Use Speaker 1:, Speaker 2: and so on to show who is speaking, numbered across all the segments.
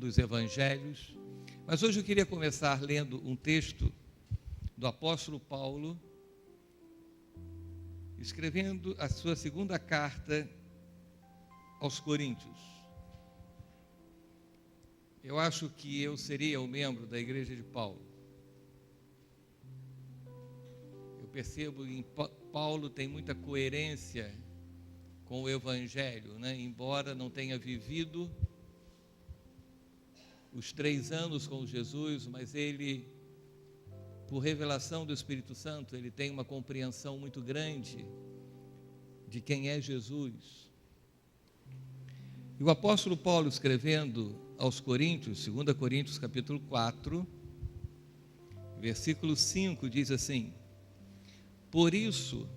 Speaker 1: dos evangelhos, mas hoje eu queria começar lendo um texto do apóstolo Paulo, escrevendo a sua segunda carta aos Coríntios. Eu acho que eu seria o membro da igreja de Paulo. Eu percebo que Paulo tem muita coerência com o evangelho, né? Embora não tenha vivido os 3 anos com Jesus, mas ele, por revelação do Espírito Santo, ele tem uma compreensão muito grande de quem é Jesus. E o apóstolo Paulo, escrevendo aos Coríntios, 2 Coríntios capítulo 4, versículo 5, diz assim: por isso,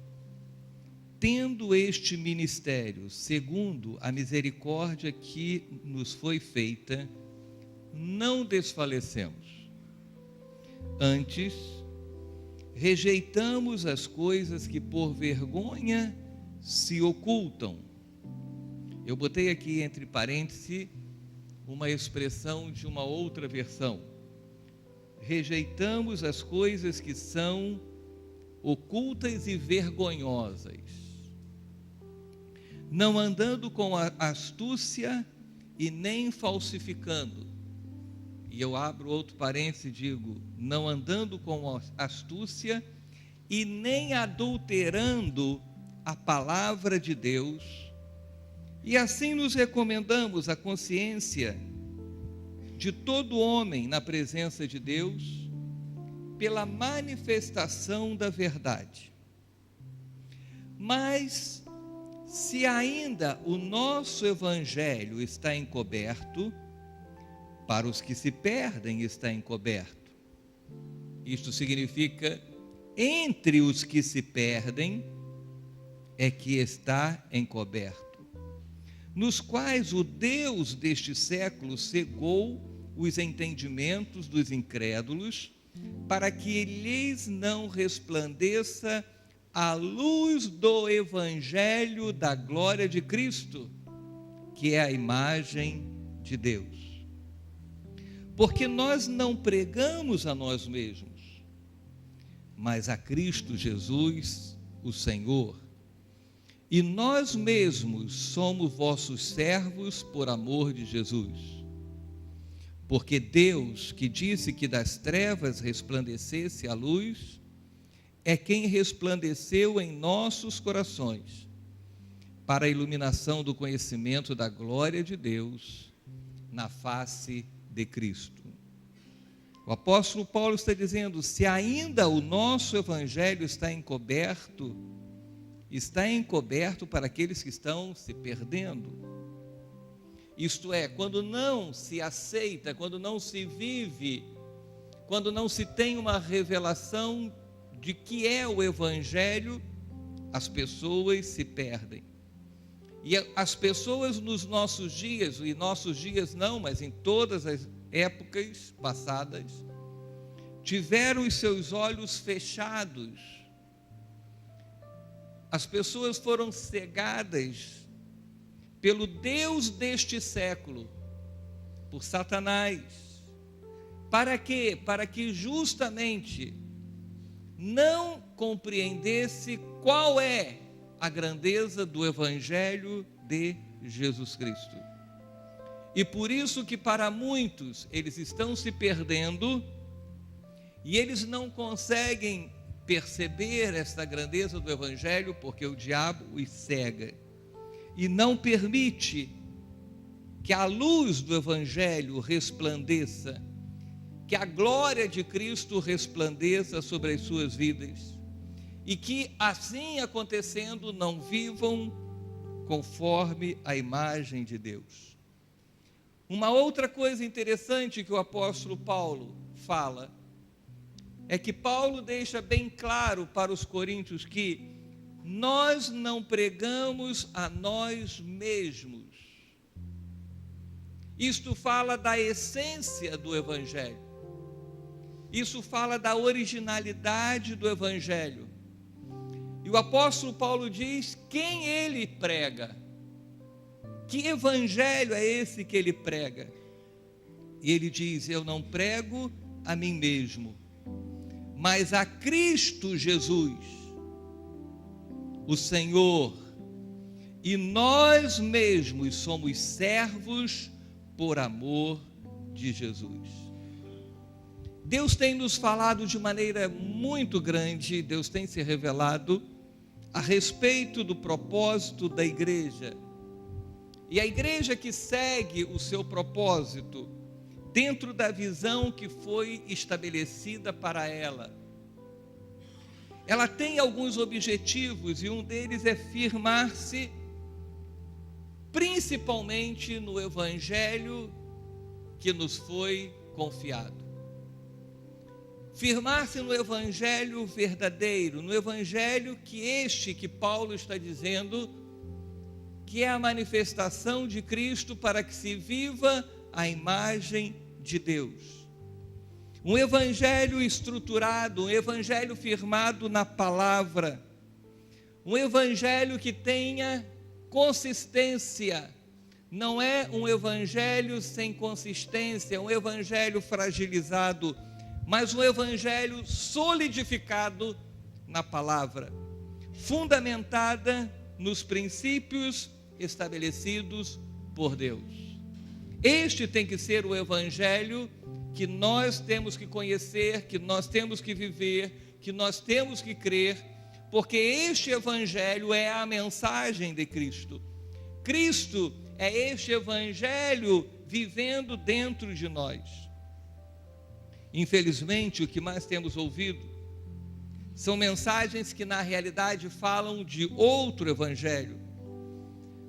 Speaker 1: tendo este ministério, segundo a misericórdia que nos foi feita, não desfalecemos. Antes, rejeitamos as coisas que por vergonha se ocultam. Eu botei aqui entre parênteses uma expressão de uma outra versão. Rejeitamos as coisas que são ocultas e vergonhosas, não andando com astúcia e nem falsificando. E eu abro outro parênteses e digo, não andando com astúcia e nem adulterando a palavra de Deus. E assim nos recomendamos a consciência de todo homem na presença de Deus, pela manifestação da verdade. Mas, se ainda o nosso evangelho está encoberto, para os que se perdem está encoberto. Isto significa, entre os que se perdem, é que está encoberto, nos quais o Deus deste século cegou os entendimentos dos incrédulos, para que lhes não resplandeça a luz do evangelho da glória de Cristo, que é a imagem de Deus. Porque nós não pregamos a nós mesmos, mas a Cristo Jesus, o Senhor. E nós mesmos somos vossos servos por amor de Jesus. Porque Deus, que disse que das trevas resplandecesse a luz, é quem resplandeceu em nossos corações, para a iluminação do conhecimento da glória de Deus, na face de Cristo. O apóstolo Paulo está dizendo, se ainda o nosso evangelho está encoberto para aqueles que estão se perdendo. Isto é, quando não se aceita, quando não se vive, quando não se tem uma revelação de que é o evangelho, as pessoas se perdem. E as pessoas nos nossos dias, e nossos dias não, mas em todas as épocas passadas, tiveram os seus olhos fechados. As pessoas foram cegadas pelo Deus deste século, por Satanás. Para quê? Para que justamente não compreendesse qual é a grandeza do evangelho de Jesus Cristo. E por isso que para muitos eles estão se perdendo e eles não conseguem perceber esta grandeza do evangelho, porque o diabo os cega e não permite que a luz do evangelho resplandeça, que a glória de Cristo resplandeça sobre as suas vidas, e que assim acontecendo não vivam conforme a imagem de Deus. Uma outra coisa interessante que o apóstolo Paulo fala, é que Paulo deixa bem claro para os coríntios que nós não pregamos a nós mesmos. Isto fala da essência do evangelho. Isso fala da originalidade do evangelho. E o apóstolo Paulo diz quem ele prega. Que evangelho é esse que ele prega? E ele diz: eu não prego a mim mesmo, mas a Cristo Jesus, o Senhor, e nós mesmos somos servos por amor de Jesus. Deus tem nos falado de maneira muito grande, Deus tem se revelado a respeito do propósito da igreja. E a igreja que segue o seu propósito, dentro da visão que foi estabelecida para ela, ela tem alguns objetivos, e um deles é firmar-se principalmente no evangelho que nos foi confiado. Firmar-se no evangelho verdadeiro, no evangelho que Paulo está dizendo, que é a manifestação de Cristo para que se viva a imagem de Deus. Um evangelho estruturado, um evangelho firmado na palavra, um evangelho que tenha consistência. Não é um evangelho sem consistência, um evangelho fragilizado, mas um evangelho solidificado na palavra, fundamentada nos princípios estabelecidos por Deus. Este tem que ser o evangelho que nós temos que conhecer, que nós temos que viver, que nós temos que crer, porque este evangelho é a mensagem de Cristo. Cristo é este evangelho vivendo dentro de nós. Infelizmente, o que mais temos ouvido são mensagens que na realidade falam de outro evangelho.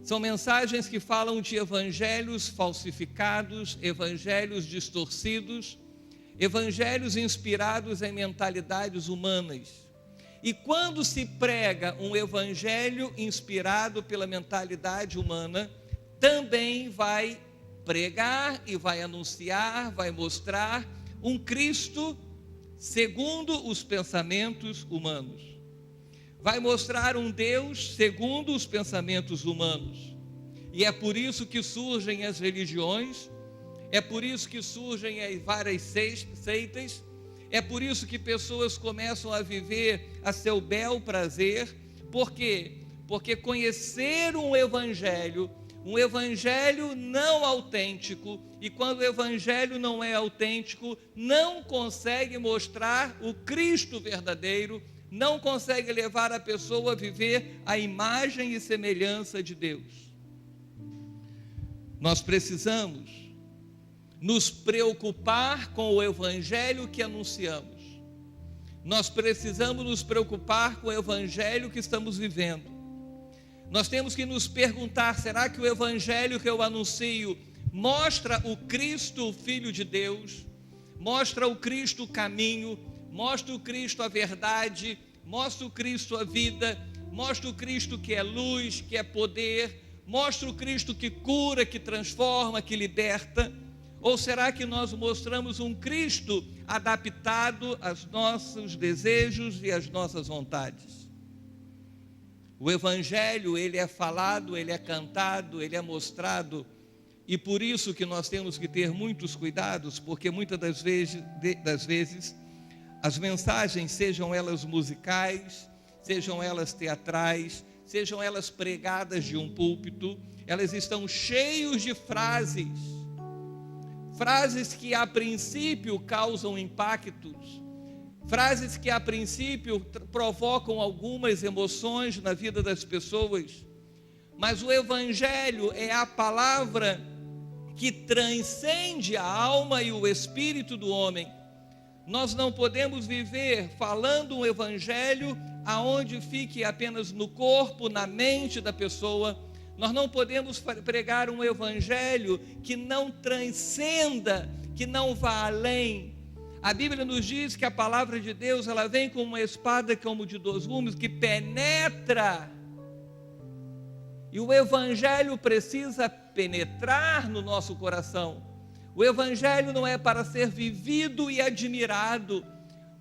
Speaker 1: São mensagens que falam de evangelhos falsificados, evangelhos distorcidos, evangelhos inspirados em mentalidades humanas. E quando se prega um evangelho inspirado pela mentalidade humana, também vai pregar e vai anunciar, vai mostrar um Cristo segundo os pensamentos humanos. Vai mostrar um Deus segundo os pensamentos humanos. E é por isso que surgem as religiões, é por isso que surgem as várias seitas, é por isso que pessoas começam a viver a seu bel prazer. Por quê? Porque conhecer um evangelho não autêntico, e quando o evangelho não é autêntico, não consegue mostrar o Cristo verdadeiro, não consegue levar a pessoa a viver a imagem e semelhança de Deus. Nós precisamos nos preocupar com o evangelho que anunciamos. Nós precisamos nos preocupar com o evangelho que estamos vivendo. Nós temos que nos perguntar: será que o evangelho que eu anuncio mostra o Cristo, o Filho de Deus? Mostra o Cristo o caminho? Mostra o Cristo a verdade? Mostra o Cristo a vida? Mostra o Cristo que é luz, que é poder? Mostra o Cristo que cura, que transforma, que liberta? Ou será que nós mostramos um Cristo adaptado aos nossos desejos e às nossas vontades? O evangelho, ele é falado, ele é cantado, ele é mostrado, e por isso que nós temos que ter muitos cuidados, porque muitas das vezes as mensagens, sejam elas musicais, sejam elas teatrais, sejam elas pregadas de um púlpito, elas estão cheias de frases que a princípio causam impactos, frases que a princípio provocam algumas emoções na vida das pessoas, mas o evangelho é a palavra que transcende a alma e o espírito do homem. Nós não podemos viver falando um evangelho aonde fique apenas no corpo, na mente da pessoa. Nós não podemos pregar um evangelho que não transcenda, que não vá além. A Bíblia nos diz que a palavra de Deus, ela vem como uma espada como de 2 gumes, que penetra. E o evangelho precisa penetrar no nosso coração. O evangelho não é para ser vivido e admirado.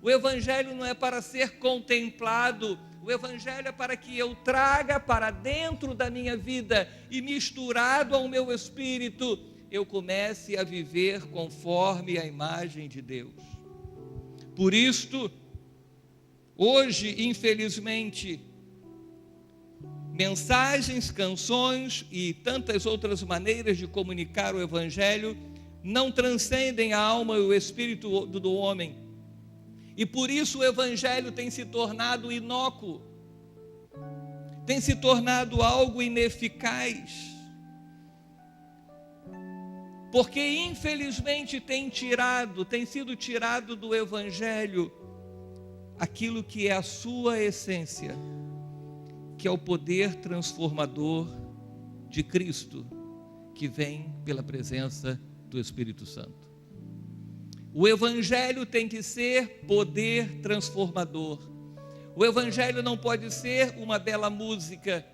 Speaker 1: O evangelho não é para ser contemplado. O evangelho é para que eu traga para dentro da minha vida e misturado ao meu espírito, eu comece a viver conforme a imagem de Deus. Por isto, hoje, infelizmente, mensagens, canções e tantas outras maneiras de comunicar o Evangelho não transcendem a alma e o espírito do homem. E por isso o Evangelho tem se tornado inócuo, tem se tornado algo ineficaz, porque infelizmente tem sido tirado do Evangelho aquilo que é a sua essência, que é o poder transformador de Cristo, que vem pela presença do Espírito Santo. O Evangelho tem que ser poder transformador. O Evangelho não pode ser uma bela música,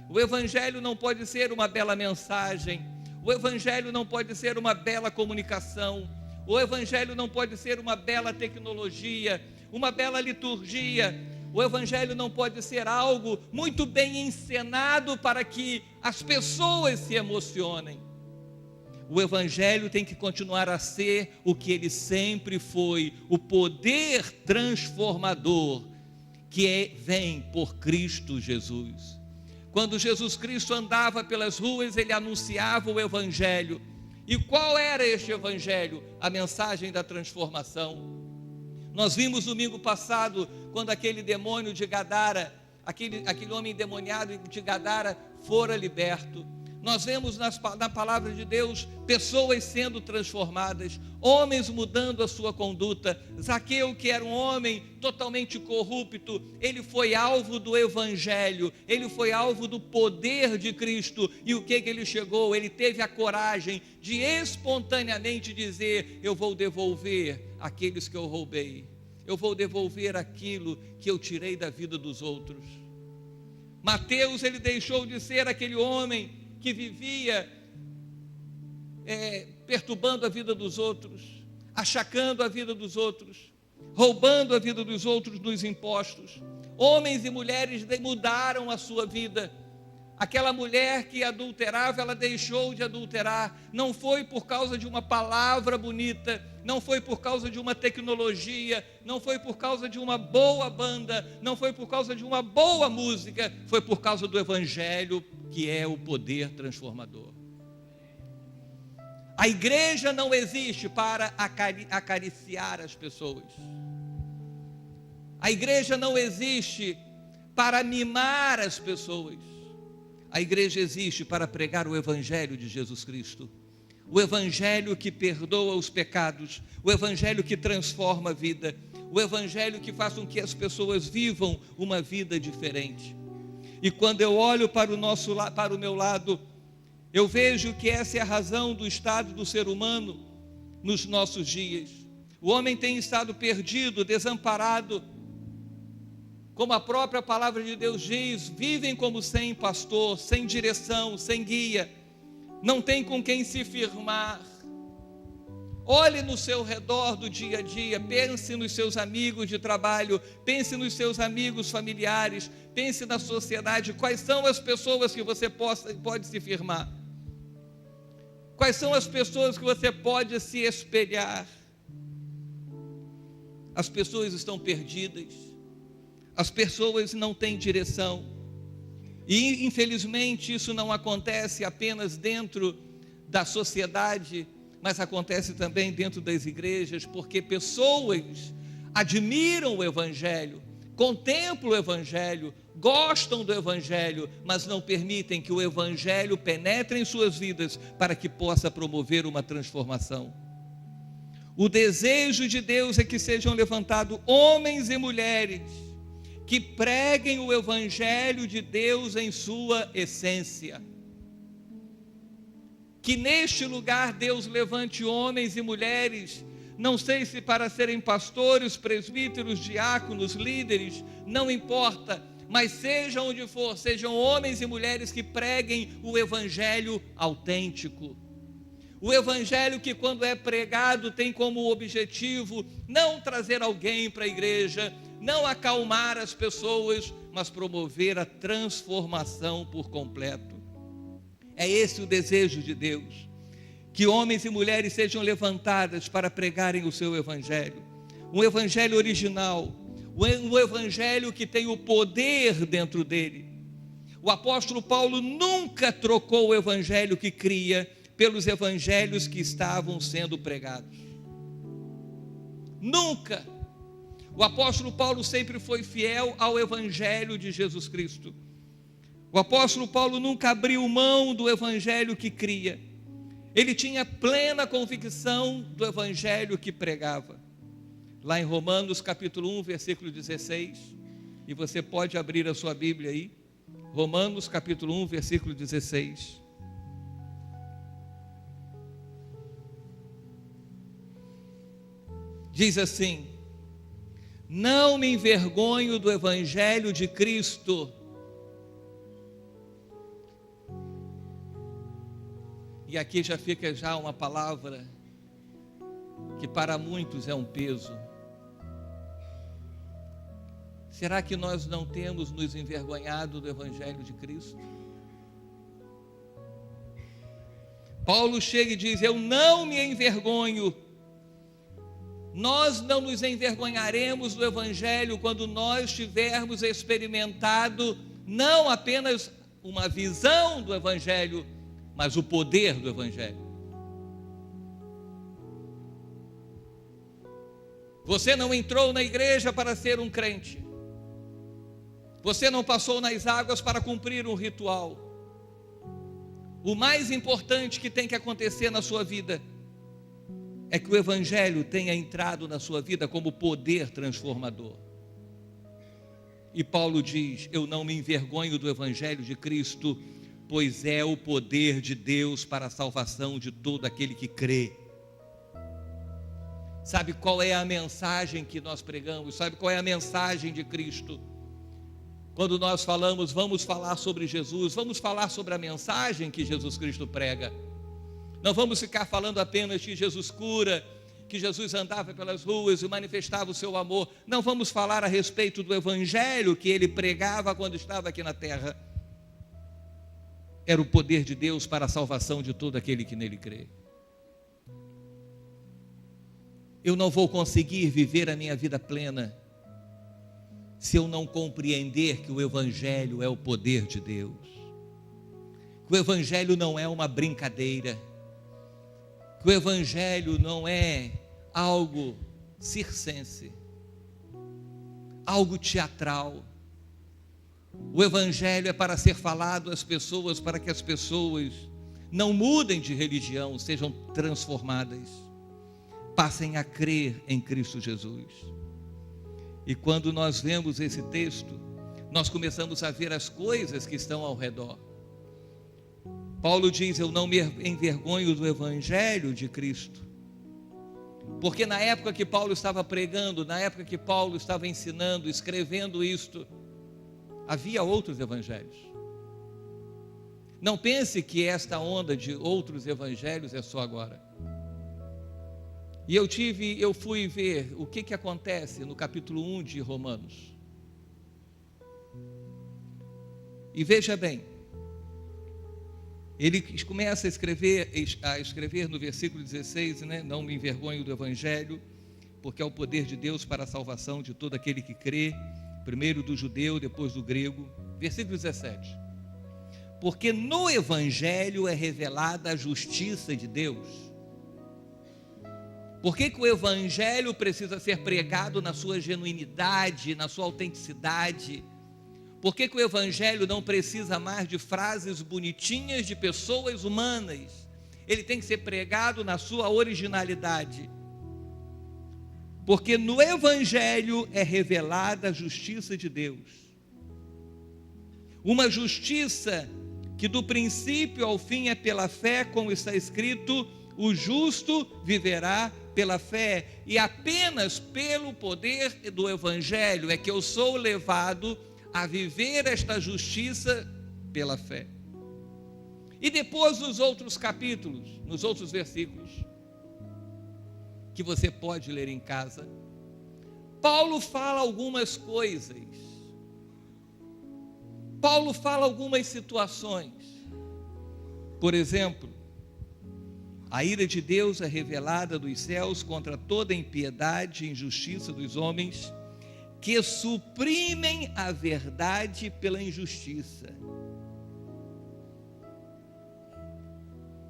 Speaker 1: o Evangelho não pode ser uma bela mensagem, o Evangelho não pode ser uma bela comunicação, o Evangelho não pode ser uma bela tecnologia, uma bela liturgia. O Evangelho não pode ser algo muito bem encenado para que as pessoas se emocionem. O Evangelho tem que continuar a ser o que ele sempre foi, o poder transformador que vem por Cristo Jesus. Quando Jesus Cristo andava pelas ruas, ele anunciava o Evangelho. E qual era este Evangelho? A mensagem da transformação. Nós vimos domingo passado, quando aquele demônio de Gadara, aquele homem endemoniado de Gadara fora liberto. Nós vemos na palavra de Deus pessoas sendo transformadas, homens mudando a sua conduta. Zaqueu, que era um homem totalmente corrupto, ele foi alvo do Evangelho, ele foi alvo do poder de Cristo. E o que ele chegou? Ele teve a coragem de espontaneamente dizer: eu vou devolver aqueles que eu roubei, eu vou devolver aquilo que eu tirei da vida dos outros. Mateus, ele deixou de ser aquele homem que vivia perturbando a vida dos outros, achacando a vida dos outros, roubando a vida dos outros nos impostos. Homens e mulheres mudaram a sua vida. Aquela mulher que adulterava, ela deixou de adulterar. Não foi por causa de uma palavra bonita, não foi por causa de uma tecnologia, não foi por causa de uma boa banda, não foi por causa de uma boa música, foi por causa do Evangelho, que é o poder transformador. A igreja não existe para acariciar as pessoas. A igreja não existe para mimar as pessoas. A igreja existe para pregar o Evangelho de Jesus Cristo. O Evangelho que perdoa os pecados, o Evangelho que transforma a vida, o Evangelho que faz com que as pessoas vivam uma vida diferente. E quando eu olho para o meu lado, eu vejo que essa é a razão do estado do ser humano nos nossos dias. O homem tem estado perdido, desamparado, como a própria palavra de Deus diz, vivem como sem pastor, sem direção, sem guia, não tem com quem se firmar. Olhe no seu redor do dia a dia, pense nos seus amigos de trabalho, pense nos seus amigos familiares, pense na sociedade, quais são as pessoas que você pode se firmar? Quais são as pessoas que você pode se espelhar? As pessoas estão perdidas, as pessoas não têm direção, e infelizmente isso não acontece apenas dentro da sociedade, mas acontece também dentro das igrejas, porque pessoas admiram o Evangelho, contemplam o Evangelho, gostam do Evangelho, mas não permitem que o Evangelho penetre em suas vidas para que possa promover uma transformação. O desejo de Deus é que sejam levantados homens e mulheres que preguem o Evangelho de Deus em sua essência. Que neste lugar Deus levante homens e mulheres, não sei se para serem pastores, presbíteros, diáconos, líderes, não importa, mas seja onde for, sejam homens e mulheres que preguem o Evangelho autêntico. O Evangelho que, quando é pregado, tem como objetivo não trazer alguém para a igreja, não acalmar as pessoas, mas promover a transformação por completo. É esse o desejo de Deus. que homens e mulheres sejam levantadas para pregarem o seu evangelho, um evangelho original, um evangelho que tem o poder dentro dele. O apóstolo Paulo nunca trocou o evangelho que cria pelos evangelhos que estavam sendo pregados. Nunca. O apóstolo Paulo sempre foi fiel ao evangelho de Jesus Cristo. O apóstolo Paulo nunca abriu mão do evangelho que cria. Ele tinha plena convicção do evangelho que pregava. Lá em Romanos capítulo 1, versículo 16, e você pode abrir a sua Bíblia aí, Romanos capítulo 1, versículo 16. Diz assim: não me envergonho do evangelho de Cristo. E aqui já fica já uma palavra que para muitos é um peso. Será que nós não temos nos envergonhado do evangelho de Cristo? Paulo chega e diz: eu não me envergonho. Nós não nos envergonharemos do evangelho quando nós tivermos experimentado não apenas uma visão do evangelho, mas o poder do evangelho. Você não entrou na igreja para ser um crente. Você não passou nas águas para cumprir um ritual. O mais importante que tem que acontecer na sua vida é que o evangelho tenha entrado na sua vida como poder transformador. E Paulo diz: eu não me envergonho do evangelho de Cristo, pois é o poder de Deus para a salvação de todo aquele que crê. Sabe qual é a mensagem que nós pregamos? Sabe qual é a mensagem de Cristo? Quando nós falamos, vamos falar sobre Jesus, vamos falar sobre a mensagem que Jesus Cristo prega. Não vamos ficar falando apenas que Jesus cura, que Jesus andava pelas ruas e manifestava o seu amor. Não vamos falar a respeito do evangelho que ele pregava quando estava aqui na terra. Era o poder de Deus para a salvação de todo aquele que nele crê. Eu não vou conseguir viver a minha vida plena se eu não compreender que o evangelho é o poder de Deus. Que o evangelho não é uma brincadeira. Que o evangelho não é algo circense, algo teatral. O evangelho é para ser falado às pessoas, para que as pessoas não mudem de religião, sejam transformadas, passem a crer em Cristo Jesus. E quando nós vemos esse texto, nós começamos a ver as coisas que estão ao redor. Paulo diz: eu não me envergonho do evangelho de Cristo, porque na época que Paulo estava pregando, na época que Paulo estava ensinando, escrevendo isto, havia outros evangelhos. Não pense que esta onda de outros evangelhos é só agora. E eu fui ver o que acontece no capítulo 1 de Romanos. E veja bem, ele começa a escrever no versículo 16, né? Não me envergonho do evangelho, porque é o poder de Deus para a salvação de todo aquele que crê, primeiro do judeu, depois do grego. Versículo 17. Porque no evangelho é revelada a justiça de Deus. Por que o evangelho precisa ser pregado na sua genuinidade, na sua autenticidade? Por que o evangelho não precisa mais de frases bonitinhas de pessoas humanas? Ele tem que ser pregado na sua originalidade. Porque no evangelho é revelada a justiça de Deus. Uma justiça que do princípio ao fim é pela fé, como está escrito: o justo viverá pela fé. E apenas pelo poder do evangelho é que eu sou levado a viver esta justiça pela fé. E depois nos outros capítulos, nos outros versículos, que você pode ler em casa, Paulo fala algumas coisas. Paulo fala algumas situações. Por exemplo, A ira de Deus é revelada dos céus contra toda impiedade e injustiça dos homens que suprimem a verdade pela injustiça.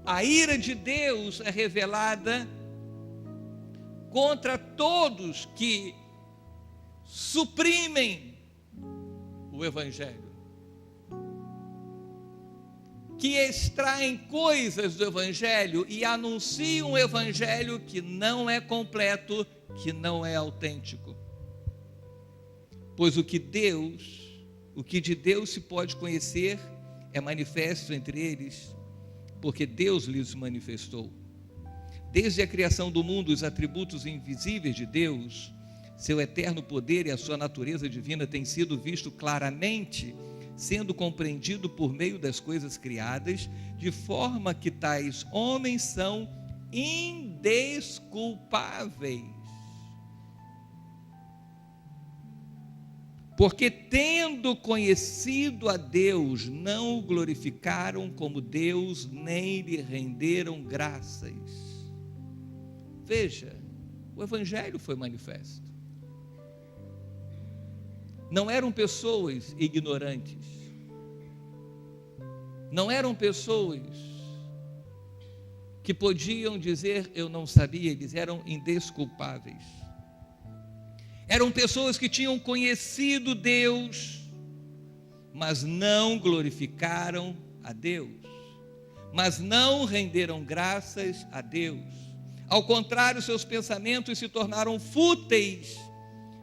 Speaker 1: A ira de Deus é revelada contra todos que suprimem o Evangelho, que extraem coisas do Evangelho e anunciam um Evangelho que não é completo, que não é autêntico. Pois o que de Deus se pode conhecer é manifesto entre eles, porque Deus lhes manifestou. Desde a criação do mundo, os atributos invisíveis de Deus, seu eterno poder e a sua natureza divina têm sido vistos claramente, sendo compreendido por meio das coisas criadas, de forma que tais homens são indesculpáveis. Porque tendo conhecido a Deus, não o glorificaram como Deus, nem lhe renderam graças. Veja, o Evangelho foi manifesto. Não eram pessoas ignorantes. Não eram pessoas que podiam dizer, eu não sabia, eles eram indesculpáveis. Eram pessoas que tinham conhecido Deus, mas não glorificaram a Deus, mas não renderam graças a Deus. Ao contrário, seus pensamentos se tornaram fúteis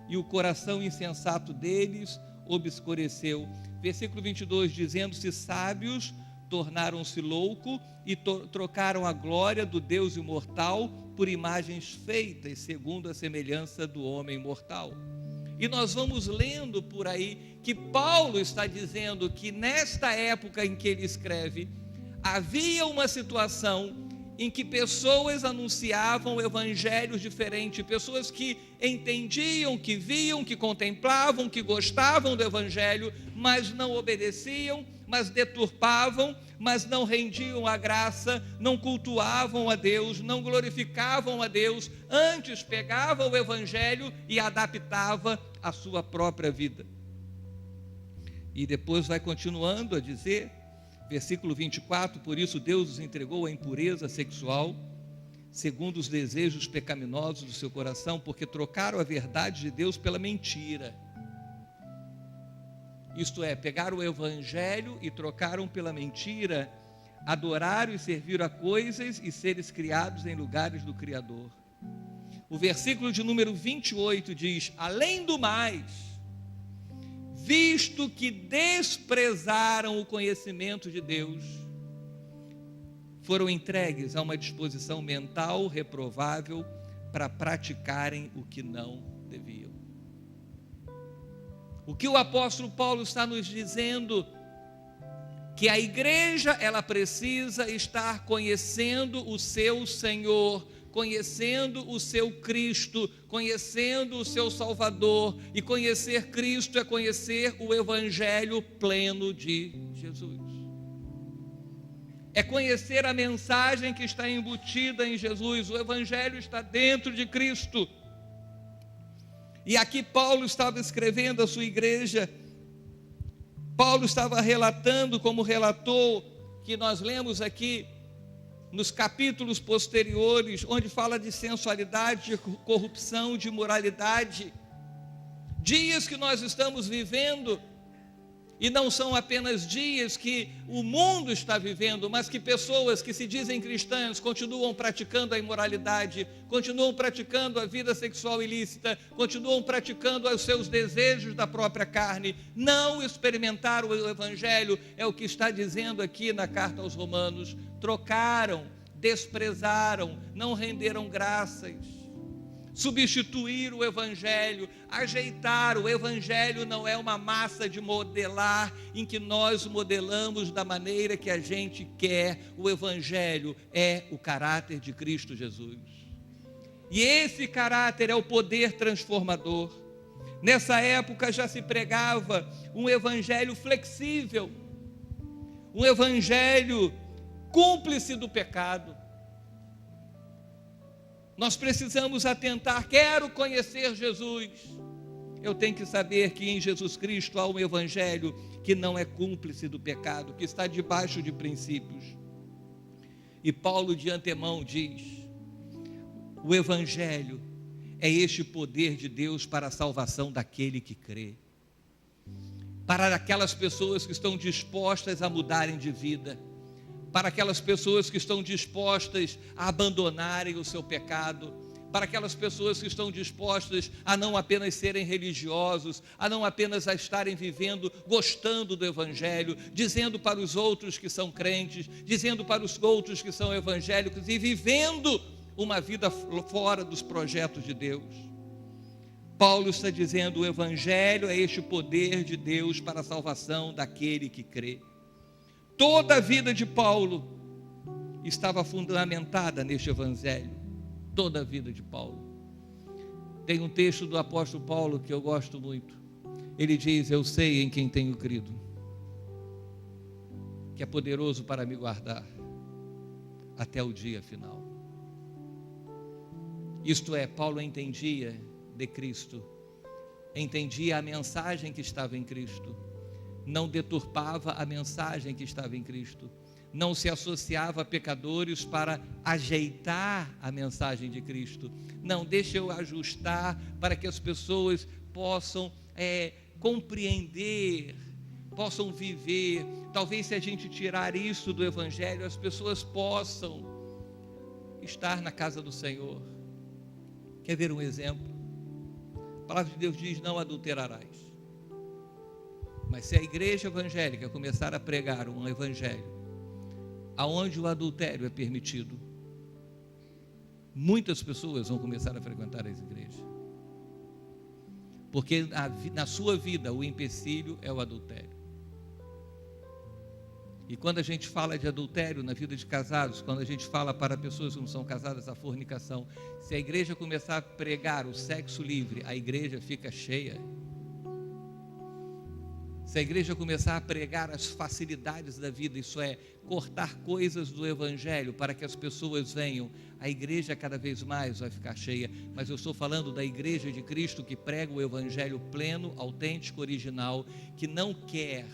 Speaker 1: e o coração insensato deles obscureceu. Versículo 22, dizendo-se sábios, tornaram-se loucos e trocaram a glória do Deus imortal por imagens feitas segundo a semelhança do homem mortal. E nós vamos lendo por aí que Paulo está dizendo que nesta época em que ele escreve, havia uma situação em que pessoas anunciavam evangelhos diferentes, pessoas que entendiam, que viam, que contemplavam, que gostavam do evangelho, mas não obedeciam, mas deturpavam, mas não rendiam a graça, não cultuavam a Deus, não glorificavam a Deus, antes pegavam o evangelho e adaptava a sua própria vida. E depois vai continuando a dizer, versículo 24, por isso Deus os entregou à impureza sexual, segundo os desejos pecaminosos do seu coração, porque trocaram a verdade de Deus pela mentira. Isto é, pegaram o evangelho e trocaram pela mentira, adoraram e serviram a coisas e seres criados em lugares do Criador. O versículo de número 28 diz, além do mais, visto que desprezaram o conhecimento de Deus, foram entregues a uma disposição mental reprovável para praticarem o que não deviam. O que o apóstolo Paulo está nos dizendo? Que a igreja, ela precisa estar conhecendo o seu Senhor, conhecendo o seu Cristo, conhecendo o seu Salvador, e conhecer Cristo é conhecer o Evangelho pleno de Jesus. É conhecer a mensagem que está embutida em Jesus, o Evangelho está dentro de Cristo. E aqui Paulo estava escrevendo à sua igreja, Paulo estava relatando como relatou, que nós lemos aqui, nos capítulos posteriores, onde fala de sensualidade, de corrupção, de imoralidade, dias que nós estamos vivendo, e não são apenas dias que o mundo está vivendo, mas que pessoas que se dizem cristãs continuam praticando a imoralidade, continuam praticando a vida sexual ilícita, continuam praticando os seus desejos da própria carne, não experimentaram o Evangelho, é o que está dizendo aqui na carta aos Romanos, trocaram, desprezaram, não renderam graças, substituir o Evangelho, ajeitar. O Evangelho não é uma massa de modelar, em que nós modelamos da maneira que a gente quer. O Evangelho é o caráter de Cristo Jesus. E esse caráter é o poder transformador. Nessa época já se pregava um Evangelho flexível, um Evangelho cúmplice do pecado, Nós precisamos atentar, quero conhecer Jesus. Eu tenho que saber que em Jesus Cristo há um evangelho que não é cúmplice do pecado, que está debaixo de princípios. E Paulo de antemão diz: o evangelho é este poder de Deus para a salvação daquele que crê. Para aquelas pessoas que estão dispostas a mudarem de vida, para aquelas pessoas que estão dispostas a abandonarem o seu pecado, para aquelas pessoas que estão dispostas a não apenas serem religiosos, a não apenas a estarem vivendo, gostando do evangelho, dizendo para os outros que são crentes, dizendo para os outros que são evangélicos e vivendo uma vida fora dos projetos de Deus. Paulo está dizendo: o evangelho é este poder de Deus para a salvação daquele que crê. Toda a vida de Paulo estava fundamentada neste evangelho. Toda a vida de Paulo. Tem um texto do apóstolo Paulo que eu gosto muito. Ele diz: eu sei em quem tenho crido, que é poderoso para me guardar até o dia final. Isto é, Paulo entendia de Cristo, entendia a mensagem que estava em Cristo, não deturpava a mensagem que estava em Cristo, não se associava a pecadores para ajeitar a mensagem de Cristo. Não, deixa eu ajustar para que as pessoas possam compreender, possam viver. Talvez se a gente tirar isso do evangelho, as pessoas possam estar na casa do Senhor. Quer ver um exemplo? A palavra de Deus diz: não adulterarás. Mas se a igreja evangélica começar a pregar um evangelho aonde o adultério é permitido, muitas pessoas vão começar a frequentar as igrejas, porque na sua vida o empecilho é o adultério. E quando a gente fala de adultério na vida de casados, quando a gente fala para pessoas que não são casadas, a fornicação, se a igreja começar a pregar o sexo livre, a igreja fica cheia. Se a igreja começar a pregar as facilidades da vida, isso é, cortar coisas do evangelho para que as pessoas venham, a igreja cada vez mais vai ficar cheia. Mas eu estou falando da igreja de Cristo que prega o evangelho pleno, autêntico, original, que não quer,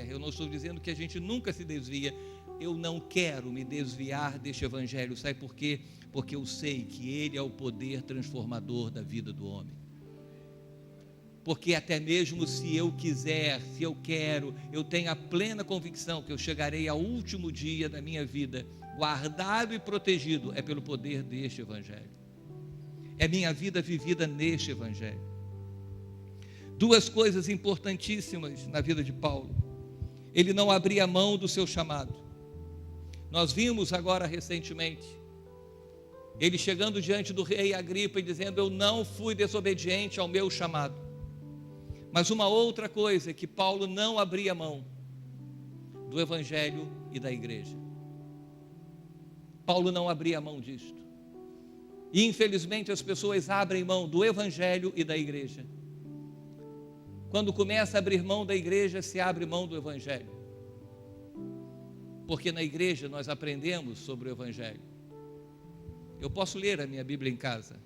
Speaker 1: eu não estou dizendo que a gente nunca se desvia, eu não quero me desviar deste evangelho. Sabe por quê? Porque eu sei que ele é o poder transformador da vida do homem. Porque até mesmo se eu quiser, se eu quero, eu tenho a plena convicção que eu chegarei ao último dia da minha vida, guardado e protegido, é pelo poder deste evangelho. É minha vida vivida neste evangelho. Duas coisas importantíssimas na vida de Paulo: ele não abria mão do seu chamado. Nós vimos agora recentemente ele chegando diante do rei Agripa e dizendo: eu não fui desobediente ao meu chamado. Mas uma outra coisa é que Paulo não abria mão do evangelho e da igreja. Paulo não abria mão disto. E infelizmente as pessoas abrem mão do evangelho e da igreja. Quando começa a abrir mão da igreja, se abre mão do evangelho. Porque na igreja nós aprendemos sobre o evangelho. Eu posso ler a minha Bíblia em casa.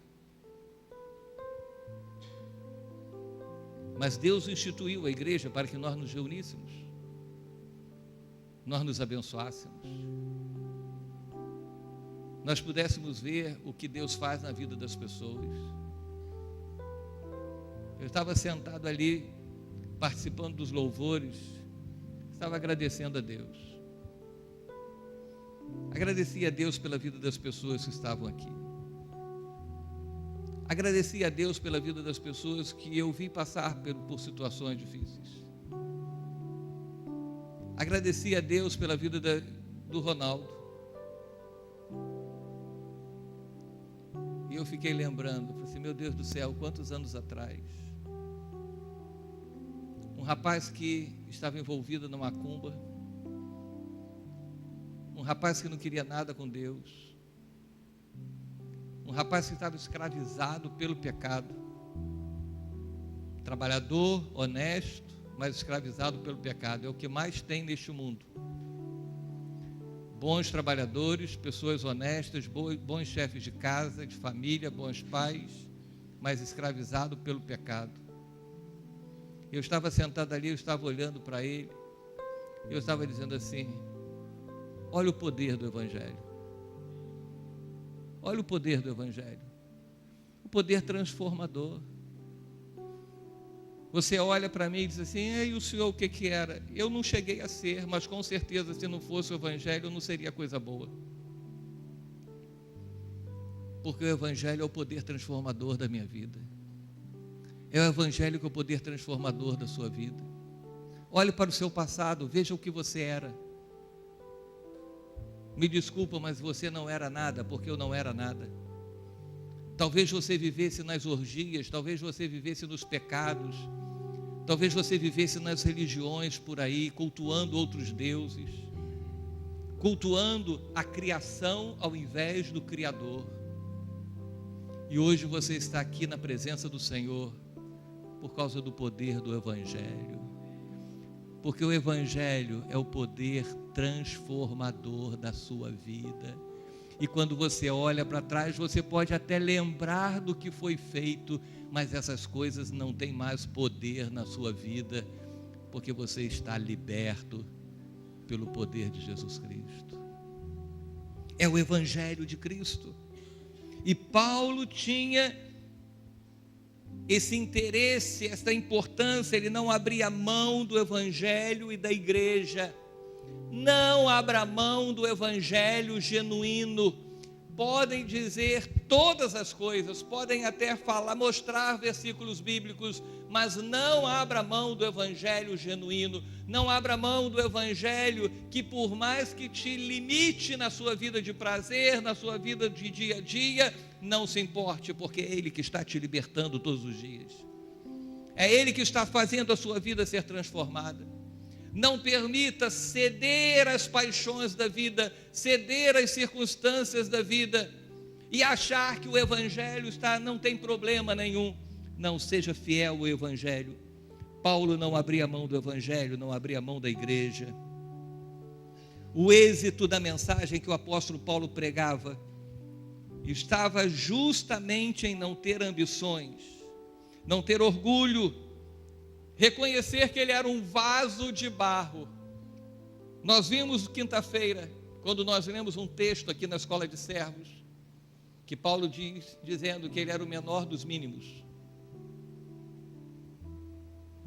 Speaker 1: Mas Deus instituiu a igreja para que nós nos reuníssemos, nós nos abençoássemos, nós pudéssemos ver o que Deus faz na vida das pessoas. Eu estava sentado ali, participando dos louvores, estava agradecendo a Deus. Agradeci a Deus pela vida das pessoas que estavam aqui. Agradeci a Deus pela vida das pessoas que eu vi passar por situações difíceis. Agradeci a Deus pela vida do Ronaldo. E eu fiquei lembrando, falei assim: meu Deus do céu, quantos anos atrás, um rapaz que estava envolvido numa macumba, um rapaz que não queria nada com Deus, um rapaz que estava escravizado pelo pecado, trabalhador, honesto, mas escravizado pelo pecado. É o que mais tem neste mundo. bons trabalhadores, pessoas honestas, bons chefes de casa, de família, bons pais, mas escravizado pelo pecado. Eu estava sentado ali, eu estava olhando para ele, eu estava dizendo assim: olha o poder do Evangelho, olha o poder do Evangelho, o poder transformador. Você olha para mim e diz assim: e o senhor o que era? Eu não cheguei a ser, mas com certeza se não fosse o Evangelho não seria coisa boa. Porque o Evangelho é o poder transformador da minha vida. É o Evangelho que é o poder transformador da sua vida. Olhe para o seu passado, veja o que você era. Me desculpa, mas você não era nada, porque eu não era nada. Talvez você vivesse nas orgias, talvez você vivesse nos pecados, talvez você vivesse nas religiões por aí, cultuando outros deuses, cultuando a criação ao invés do Criador. E hoje você está aqui na presença do Senhor por causa do poder do Evangelho. Porque o Evangelho é o poder transformador da sua vida. E quando você olha para trás, você pode até lembrar do que foi feito, mas essas coisas não têm mais poder na sua vida, porque você está liberto pelo poder de Jesus Cristo. É o Evangelho de Cristo. E Paulo tinha esse interesse, essa importância, ele não abria mão do Evangelho e da igreja. Não abra mão do Evangelho genuíno. Podem dizer todas as coisas, podem até mostrar versículos bíblicos, mas não abra mão do Evangelho genuíno. Não abra mão do Evangelho que, por mais que te limite na sua vida de prazer, na sua vida de dia a dia, não se importe, porque é Ele que está te libertando todos os dias. É Ele que está fazendo a sua vida ser transformada. Não permita ceder às paixões da vida, ceder às circunstâncias da vida e achar que o Evangelho não tem problema nenhum. Não, seja fiel ao Evangelho. Paulo não abria mão do Evangelho, não abria mão da igreja. O êxito da mensagem que o apóstolo Paulo pregava estava justamente em não ter ambições, não ter orgulho, reconhecer que ele era um vaso de barro. Nós vimos quinta-feira, quando nós lemos um texto aqui na escola de servos, que Paulo dizendo que ele era o menor dos mínimos.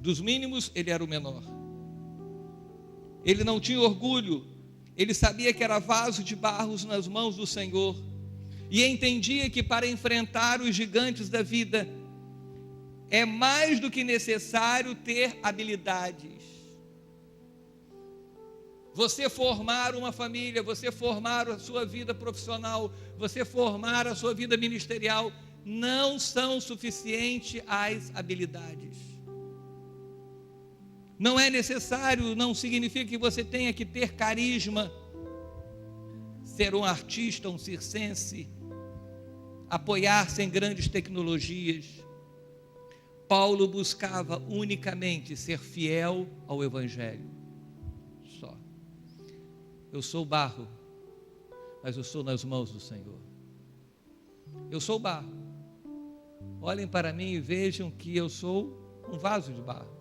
Speaker 1: Dos mínimos, ele era o menor. Ele não tinha orgulho, ele sabia que era vaso de barro nas mãos do Senhor, e entendia que para enfrentar os gigantes da vida, é mais do que necessário ter habilidades. Você formar uma família, você formar a sua vida profissional, você formar a sua vida ministerial, não são suficientes as habilidades. Não é necessário, não significa que você tenha que ter carisma, ser um artista, um circense, apoiar-se em grandes tecnologias. Paulo buscava unicamente ser fiel ao Evangelho. Só. Eu sou barro, mas eu estou nas mãos do Senhor. Eu sou barro. Olhem para mim e vejam que eu sou um vaso de barro.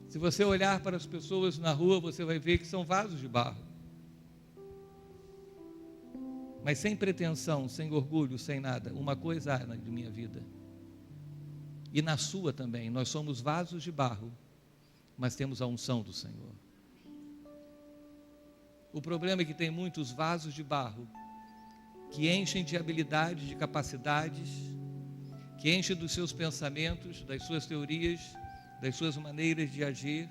Speaker 1: Se você olhar para as pessoas na rua, você vai ver que são vasos de barro. Mas sem pretensão, sem orgulho, sem nada. Uma coisa há na minha vida. E na sua também. Nós somos vasos de barro, mas temos a unção do Senhor. O problema é que tem muitos vasos de barro que enchem de habilidades, de capacidades, que enchem dos seus pensamentos, das suas teorias, das suas maneiras de agir,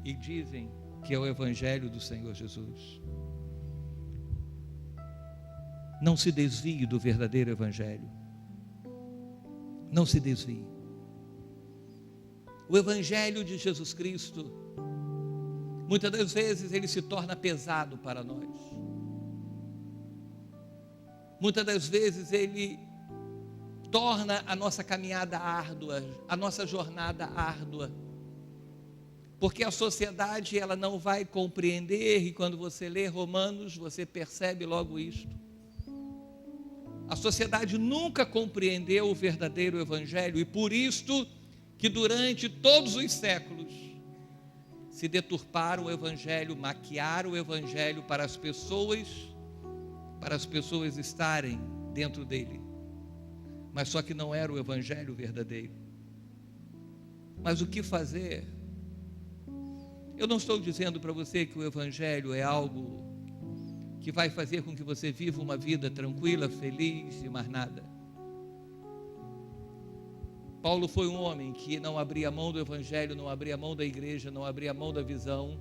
Speaker 1: e dizem que é o Evangelho do Senhor Jesus. Não se desvie do verdadeiro Evangelho. Não se desvie. O Evangelho de Jesus Cristo, muitas das vezes ele se torna pesado para nós. Muitas das vezes ele torna a nossa caminhada árdua, a nossa jornada árdua. Porque a sociedade ela não vai compreender, e quando você lê Romanos, você percebe logo isto. A sociedade nunca compreendeu o verdadeiro evangelho, e por isto que durante todos os séculos se deturparam o evangelho, maquiaram o evangelho para as pessoas estarem dentro dele. Mas só que não era o evangelho verdadeiro. Mas o que fazer? Eu não estou dizendo para você que o evangelho é algo que vai fazer com que você viva uma vida tranquila, feliz e mais nada. Paulo foi um homem que não abria mão do evangelho, não abria mão da igreja, não abria mão da visão,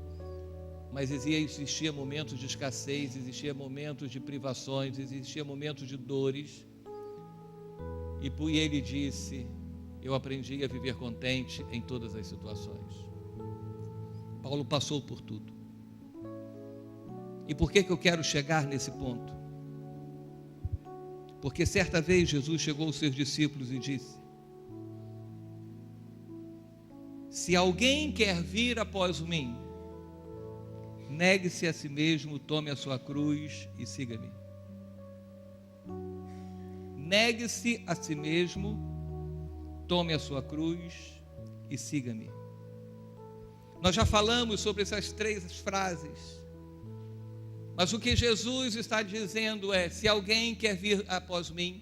Speaker 1: mas existia momentos de escassez, existia momentos de privações, existia momentos de dores, e ele disse: eu aprendi a viver contente em todas as situações. Paulo passou por tudo. E por que eu quero chegar nesse ponto? Porque certa vez Jesus chegou aos seus discípulos e disse: se alguém quer vir após mim, negue-se a si mesmo, tome a sua cruz e siga-me. Negue-se a si mesmo, tome a sua cruz e siga-me. Nós já falamos sobre essas 3 frases, mas o que Jesus está dizendo é: se alguém quer vir após mim,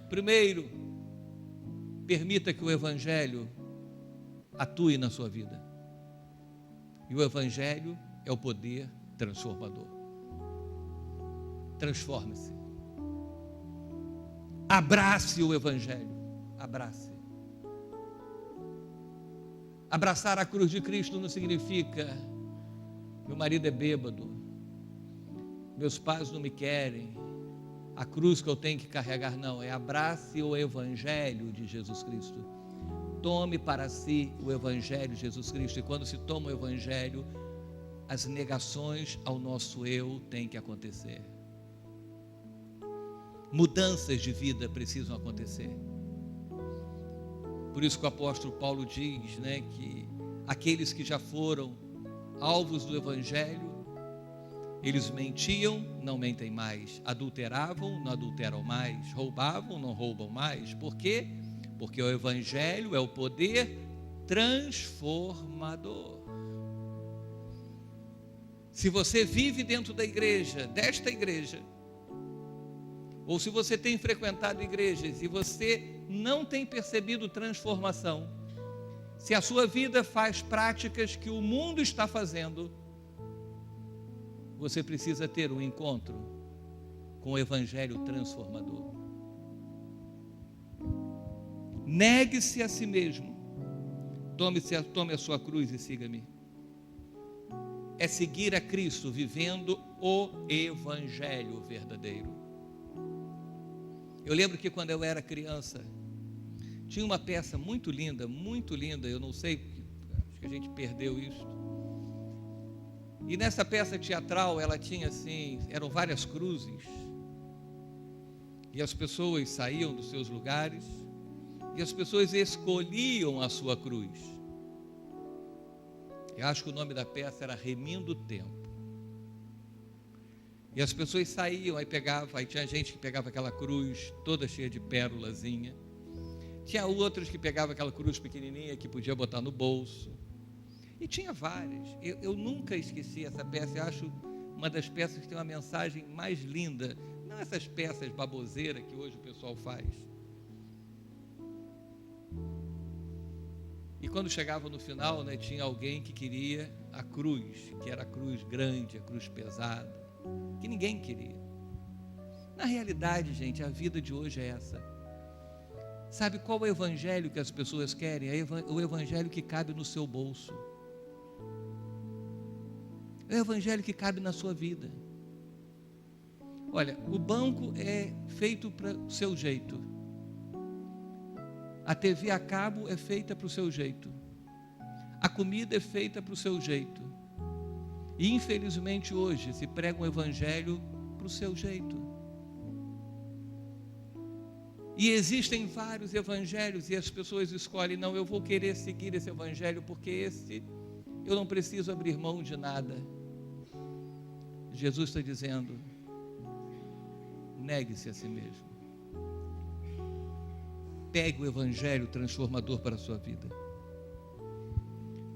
Speaker 1: primeiro, permita que o evangelho atue na sua vida. E o evangelho é o poder transformador. Transforme-se. Abrace o evangelho. Abrace. Abraçar a cruz de Cristo não significa: meu marido é bêbado, meus pais não me querem, a cruz que eu tenho que carregar. Não, é abrace o evangelho de Jesus Cristo. Tome para si o evangelho de Jesus Cristo. E quando se toma o evangelho, as negações ao nosso eu têm que acontecer. Mudanças de vida precisam acontecer. Por isso que o apóstolo Paulo diz, que aqueles que já foram alvos do evangelho, eles mentiam, não mentem mais, adulteravam, não adulteram mais, roubavam, não roubam mais. Por quê? Porque o evangelho é o poder transformador. Se você vive dentro da igreja, desta igreja, ou se você tem frequentado igrejas e você não tem percebido transformação, se a sua vida faz práticas que o mundo está fazendo, você precisa ter um encontro com o evangelho transformador. Negue-se a si mesmo, tome a sua cruz e siga-me. É seguir a Cristo vivendo o evangelho verdadeiro. Eu lembro que quando eu era criança, tinha uma peça muito linda, eu não sei, acho que a gente perdeu isso. E nessa peça teatral, ela tinha assim, eram várias cruzes, e as pessoas saíam dos seus lugares, e as pessoas escolhiam a sua cruz. Eu acho que o nome da peça era Remindo o Tempo. E as pessoas saíam, aí tinha gente que pegava aquela cruz toda cheia de pérolazinha. Tinha outros que pegavam aquela cruz pequenininha que podia botar no bolso. E tinha várias. Eu nunca esqueci essa peça. Eu acho uma das peças que tem uma mensagem mais linda. Não essas peças baboseiras que hoje o pessoal faz. E quando chegava no final, tinha alguém que queria a cruz, que era a cruz grande, a cruz pesada, que ninguém queria. Na realidade, gente, a vida de hoje é essa. Sabe qual é o evangelho que as pessoas querem? É o evangelho que cabe no seu bolso. É o evangelho que cabe na sua vida. Olha, o banco é feito para o seu jeito. A TV a cabo é feita para o seu jeito. A comida é feita para o seu jeito. E infelizmente hoje se prega um evangelho para o seu jeito. E existem vários evangelhos e as pessoas escolhem, não, eu vou querer seguir esse evangelho porque esse eu não preciso abrir mão de nada. Jesus está dizendo, negue-se a si mesmo. Pegue o evangelho transformador para a sua vida.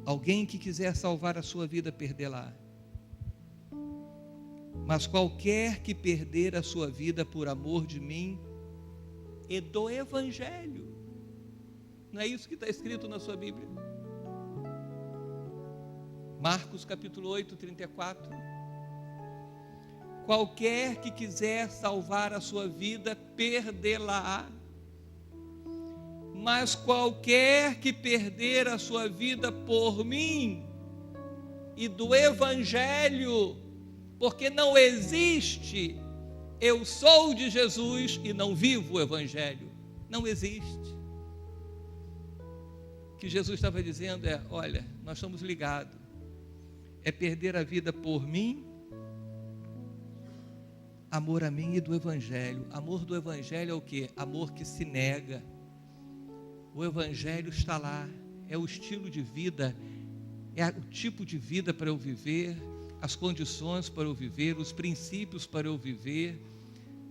Speaker 1: Alguém que quiser salvar a sua vida, perdê-la. Mas qualquer que perder a sua vida por amor de mim e do evangelho. Não é isso que está escrito na sua Bíblia? Marcos capítulo 8, 34. Qualquer que quiser salvar a sua vida, perdê-la. Mas qualquer que perder a sua vida por mim e do evangelho, porque não existe eu sou de Jesus e não vivo o evangelho, não existe. O que Jesus estava dizendo é, olha, nós estamos ligados, é perder a vida por mim, amor a mim e do evangelho. Amor do evangelho é o quê? Amor que se nega. O evangelho está lá, é o estilo de vida, é o tipo de vida para eu viver, as condições para eu viver, os princípios para eu viver,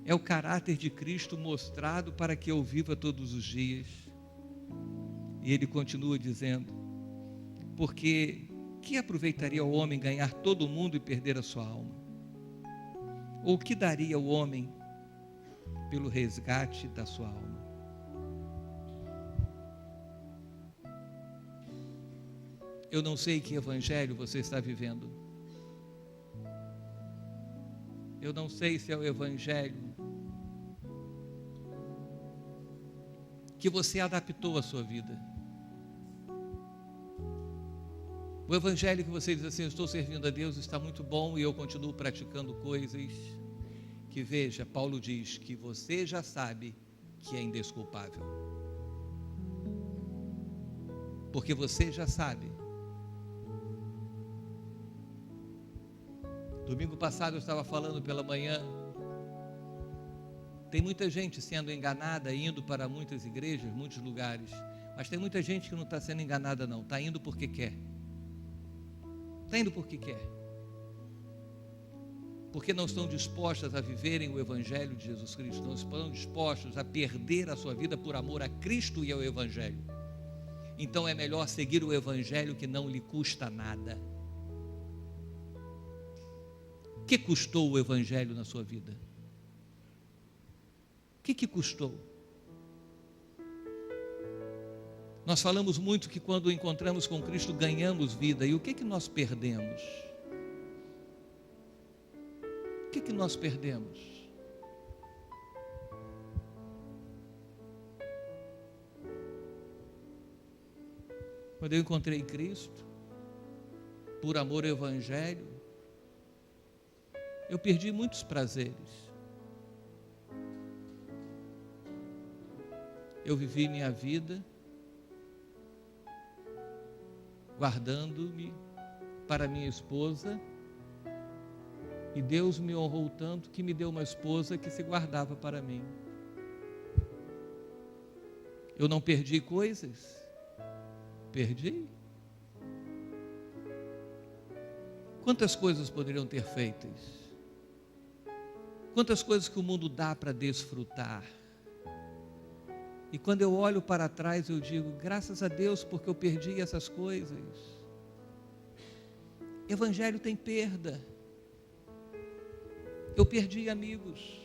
Speaker 1: é o caráter de Cristo mostrado para que eu viva todos os dias. E ele continua dizendo, porque que aproveitaria o homem ganhar todo o mundo e perder a sua alma? Ou que daria o homem pelo resgate da sua alma? Eu não sei que evangelho você está vivendo. Eu não sei se é o evangelho que você adaptou à sua vida. O evangelho que você diz assim, eu estou servindo a Deus, está muito bom e eu continuo praticando coisas que, veja, Paulo diz que você já sabe que é indesculpável. Porque você já sabe. Domingo passado eu estava falando pela manhã, tem muita gente sendo enganada, indo para muitas igrejas, muitos lugares, mas tem muita gente que não está sendo enganada não, está indo porque quer. Está indo porque quer. Porque não estão dispostas a viverem o evangelho de Jesus Cristo, não estão dispostos a perder a sua vida por amor a Cristo e ao evangelho. Então é melhor seguir o evangelho que não lhe custa nada. O que custou o evangelho na sua vida? O que custou? Nós falamos muito que quando encontramos com Cristo ganhamos vida. E o que nós perdemos? O que nós perdemos? Quando eu encontrei Cristo, por amor ao evangelho, eu perdi muitos prazeres. Eu vivi minha vida guardando-me para minha esposa, e Deus me honrou tanto que me deu uma esposa que se guardava para mim. Eu não perdi coisas? Perdi. Quantas coisas poderiam ter feitas? Quantas coisas que o mundo dá para desfrutar. E quando eu olho para trás, eu digo, graças a Deus, porque eu perdi essas coisas. Evangelho tem perda. Eu perdi amigos.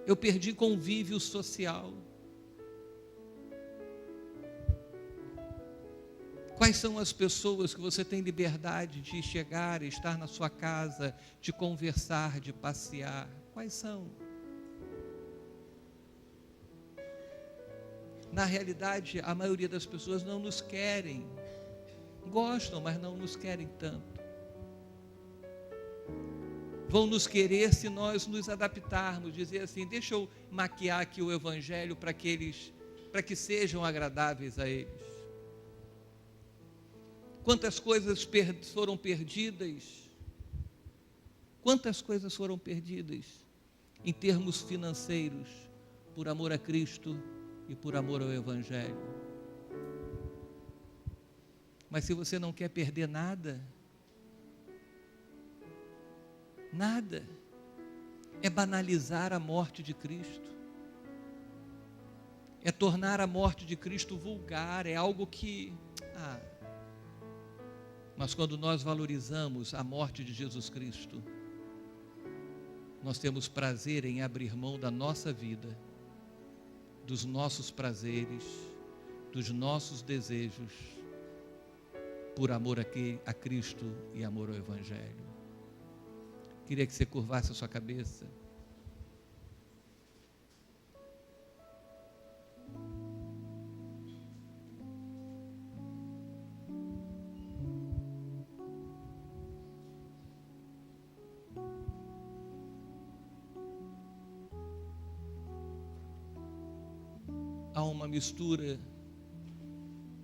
Speaker 1: Eu perdi convívio social. Quais são as pessoas que você tem liberdade de chegar, estar na sua casa, de conversar, de passear? Quais são? Na realidade, a maioria das pessoas não nos querem. Gostam, mas não nos querem tanto. Vão nos querer se nós nos adaptarmos, dizer assim, deixa eu maquiar aqui o evangelho para que sejam agradáveis a eles. Quantas coisas foram perdidas? Quantas coisas foram perdidas? em termos financeiros, por amor a Cristo e por amor ao Evangelho. Mas se você não quer perder nada, nada, é banalizar a morte de Cristo, é tornar a morte de Cristo vulgar, é algo que, mas quando nós valorizamos a morte de Jesus Cristo, nós temos prazer em abrir mão da nossa vida, dos nossos prazeres, dos nossos desejos, por amor a Cristo e amor ao Evangelho. Queria que você curvasse a sua cabeça. Há uma mistura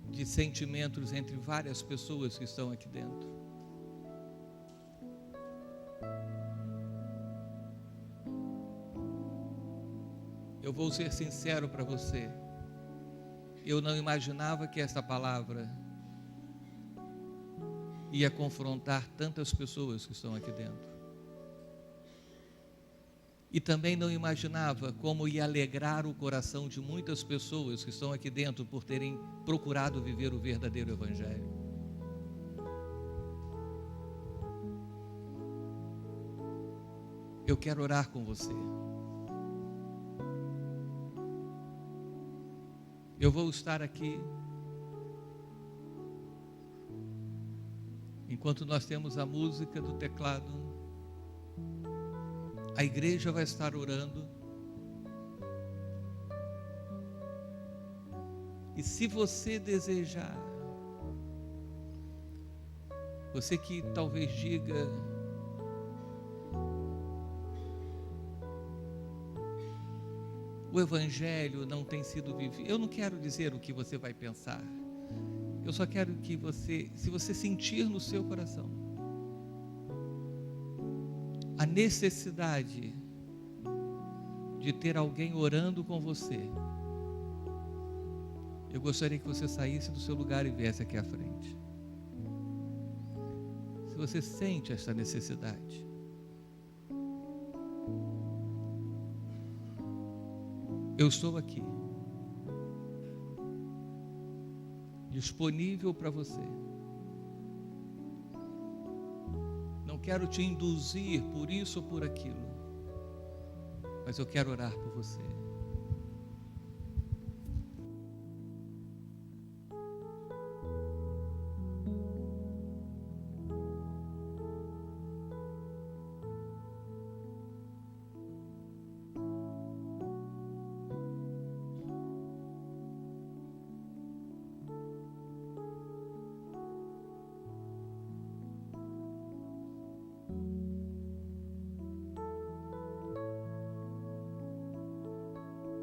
Speaker 1: de sentimentos entre várias pessoas que estão aqui dentro. Eu vou ser sincero para você. Eu não imaginava que essa palavra ia confrontar tantas pessoas que estão aqui dentro. E também não imaginava como ia alegrar o coração de muitas pessoas que estão aqui dentro por terem procurado viver o verdadeiro Evangelho. Eu quero orar com você. Eu vou estar aqui enquanto nós temos a música do teclado. A igreja vai estar orando. E se você desejar, você que talvez diga: o Evangelho não tem sido vivido. Eu não quero dizer o que você vai pensar. Eu só quero que você, se você sentir no seu coração a necessidade de ter alguém orando com você, eu gostaria que você saísse do seu lugar e viesse aqui à frente. Se você sente essa necessidade, eu estou aqui, disponível para você. Não quero te induzir por isso ou por aquilo, mas eu quero orar por você.